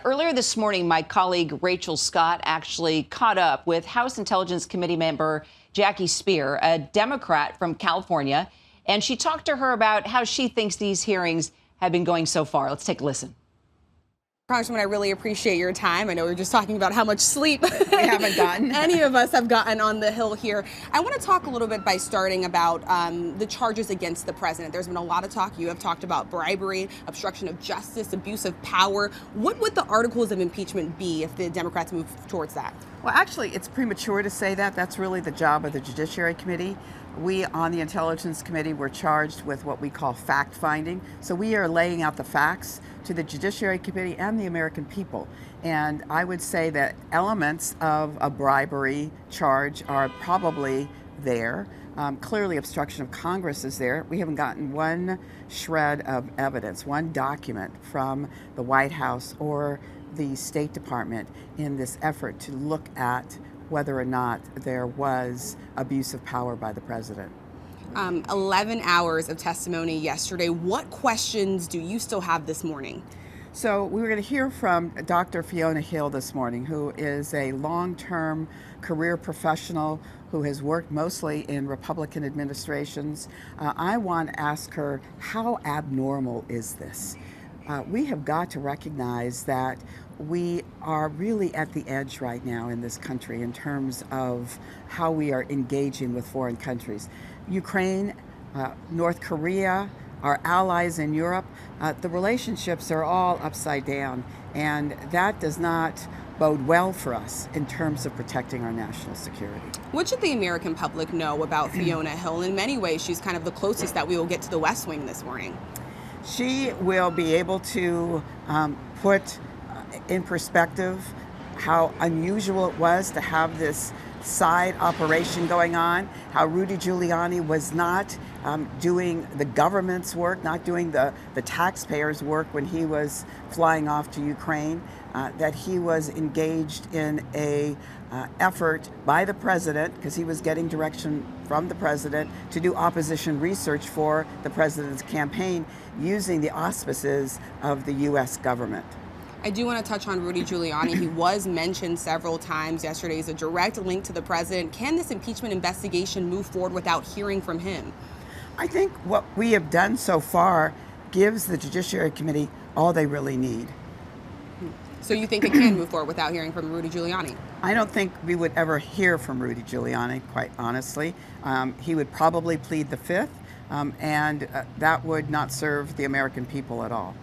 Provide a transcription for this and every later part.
Earlier this morning, my colleague Rachel Scott actually caught up with House Intelligence Committee member Jackie Speier, a Democrat from California, and she talked to her about how she thinks these hearings have been going so far. Let's take a listen. Congresswoman, I really appreciate your time. I know we were just talking about how much sleep we haven't gotten. Any of us have gotten on the Hill here. I want to talk a little bit by starting about the charges against the president. There's been a lot of talk. You have talked about bribery, obstruction of justice, abuse of power. What would the articles of impeachment be if the Democrats move towards that? Well, actually, it's premature to say that. That's really the job of the Judiciary Committee. We on the Intelligence Committee were charged with what we call fact-finding. So we are laying out the facts to the Judiciary Committee and the American people. And I would say that elements of a bribery charge are probably there. Clearly, obstruction of Congress is there. We haven't gotten one shred of evidence, one document from the White House or the State Department in this effort to look at whether or not there was abuse of power by the president. 11 hours of testimony yesterday. What questions do you still have this morning? So we were going to hear from Dr. Fiona Hill this morning, who is a long-term career professional who has worked mostly in Republican administrations. I want to ask her, how abnormal is this? We have got to recognize that we are really at the edge right now in this country in terms of how we are engaging with foreign countries. Ukraine, North Korea, our allies in Europe, the relationships are all upside down, and that does not bode well for us in terms of protecting our national security. What should the American public know about Fiona Hill? In many ways, she's kind of the closest that we will get to the West Wing this morning. She will be able to put in perspective how unusual it was to have this side operation going on, how Rudy Giuliani was not doing the government's work, not doing the taxpayers' work when he was flying off to Ukraine, that he was engaged in a effort by the president, because he was getting direction from the president, to do opposition research for the president's campaign using the auspices of the U.S. government. I do want to touch on Rudy Giuliani. He was mentioned several times yesterday as a direct link to the president. Can this impeachment investigation move forward without hearing from him? I think what we have done so far gives the Judiciary Committee all they really need. So you think it can move forward without hearing from Rudy Giuliani? I don't think we would ever hear from Rudy Giuliani, quite honestly. He would probably plead the fifth, and that would not serve the American people at all.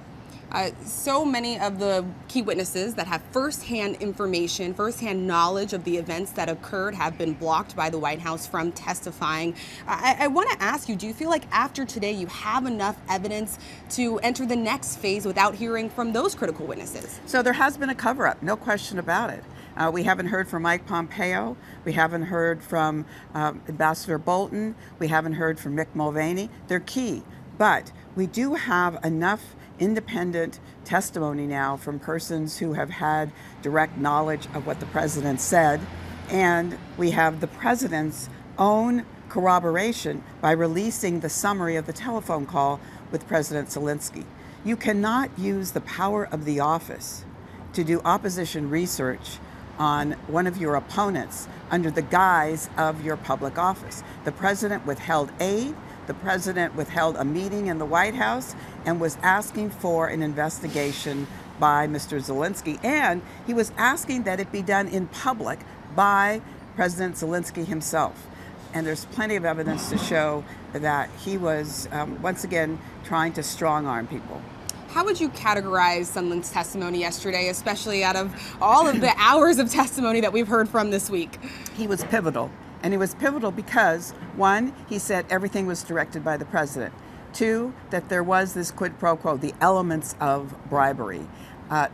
So many of the key witnesses that have firsthand information, firsthand knowledge of the events that occurred have been blocked by the White House from testifying. I want to ask you, do you feel like after today you have enough evidence to enter the next phase without hearing from those critical witnesses? So there has been a cover-up, no question about it. We haven't heard from Mike Pompeo. We haven't heard from Ambassador Bolton. We haven't heard from Mick Mulvaney. They're key. But we do have enough independent testimony now from persons who have had direct knowledge of what the president said, and we have the president's own corroboration by releasing the summary of the telephone call with President Zelensky. You cannot use the power of the office to do opposition research on one of your opponents under the guise of your public office. The president withheld aid. The president withheld a meeting in the White House and was asking for an investigation by Mr. Zelensky. And he was asking that it be done in public by President Zelensky himself. And there's plenty of evidence to show that he was, once again, trying to strong-arm people. How would you categorize Sondland's testimony yesterday, especially out of all of the hours of testimony that we've heard from this week? He was pivotal. And he was pivotal because, one, he said everything was directed by the president. Two, that there was this quid pro quo, the elements of bribery.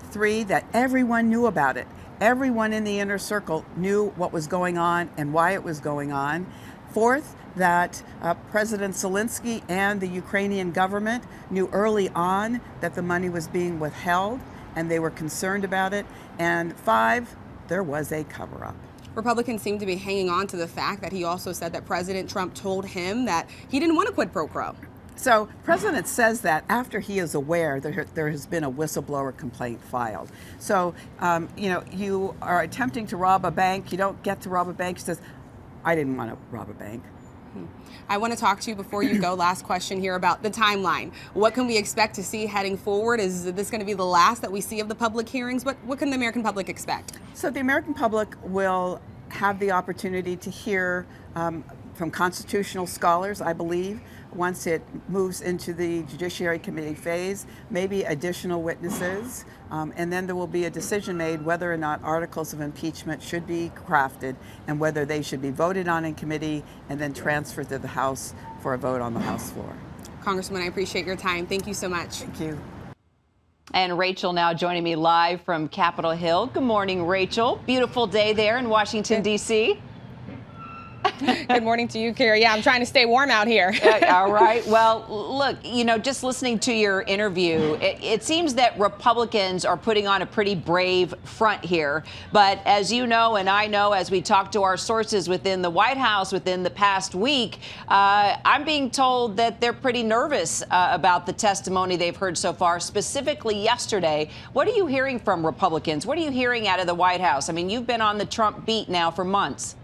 Three, that everyone knew about it. Everyone in the inner circle knew what was going on and why it was going on. Fourth, that President Zelensky and the Ukrainian government knew early on that the money was being withheld and they were concerned about it. And five, there was a cover-up. Republicans seem to be hanging on to the fact that he also said that President Trump told him that he didn't want a quid pro quo. So President says that after he is aware there has been a whistleblower complaint filed. So, you are attempting to rob a bank. You don't get to rob a bank. He says, I didn't want to rob a bank. I want to talk to you before you go. Last question here about the timeline. What can we expect to see heading forward? Is this going to be the last that we see of the public hearings? What can the American public expect? So the American public will have the opportunity to hear from constitutional scholars, I believe, once it moves into the Judiciary Committee phase, maybe additional witnesses, and then there will be a decision made whether or not articles of impeachment should be crafted and whether they should be voted on in committee and then transferred to the House for a vote on the House floor. Congresswoman, I appreciate your time. Thank you so much. Thank you. And Rachel now joining me live from Capitol Hill. Good morning, Rachel. Beautiful day there in Washington, D.C. Good morning to you, Kara. Yeah, I'm trying to stay warm out here. All right. Well, look, just listening to your interview, it seems that Republicans are putting on a pretty brave front here. But as you know, and I know, as we talk to our sources within the White House within the past week, I'm being told that they're pretty nervous about the testimony they've heard so far, specifically yesterday. What are you hearing from Republicans? What are you hearing out of the White House? I mean, you've been on the Trump beat now for months.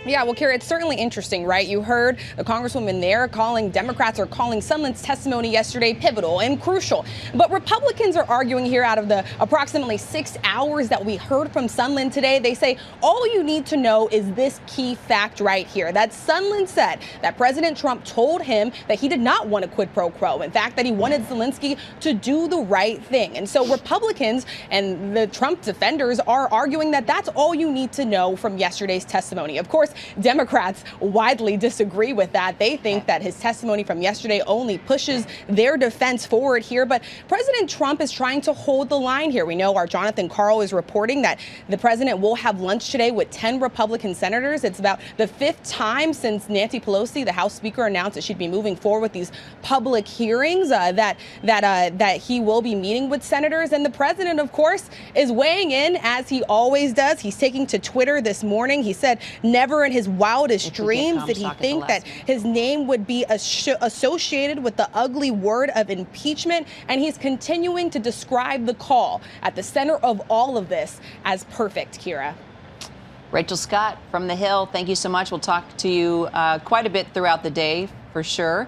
Yeah, well, Kara, it's certainly interesting, right? You heard the Congresswoman there Democrats are calling Sondland's testimony yesterday pivotal and crucial. But Republicans are arguing here out of the approximately 6 hours that we heard from Sondland today. They say all you need to know is this key fact right here, that Sondland said that President Trump told him that he did not want a quid pro quo. In fact, that he wanted Zelensky to do the right thing. And so Republicans and the Trump defenders are arguing that that's all you need to know from yesterday's testimony. Of course, Democrats widely disagree with that. They think that his testimony from yesterday only pushes their defense forward here. But President Trump is trying to hold the line here. We know our Jonathan Karl is reporting that the president will have lunch today with 10 Republican senators. It's about the 5th time since Nancy Pelosi, the House Speaker, announced that she'd be moving forward with these public hearings, that he will be meeting with senators. And the president, of course, is weighing in as he always does. He's taking to Twitter this morning. He said never in his wildest dreams did he think that his name would be associated with the ugly word of impeachment. And he's continuing to describe the call at the center of all of this as perfect, Kira. Rachel Scott from the Hill, thank you so much. We'll talk to you quite a bit throughout the day, for sure.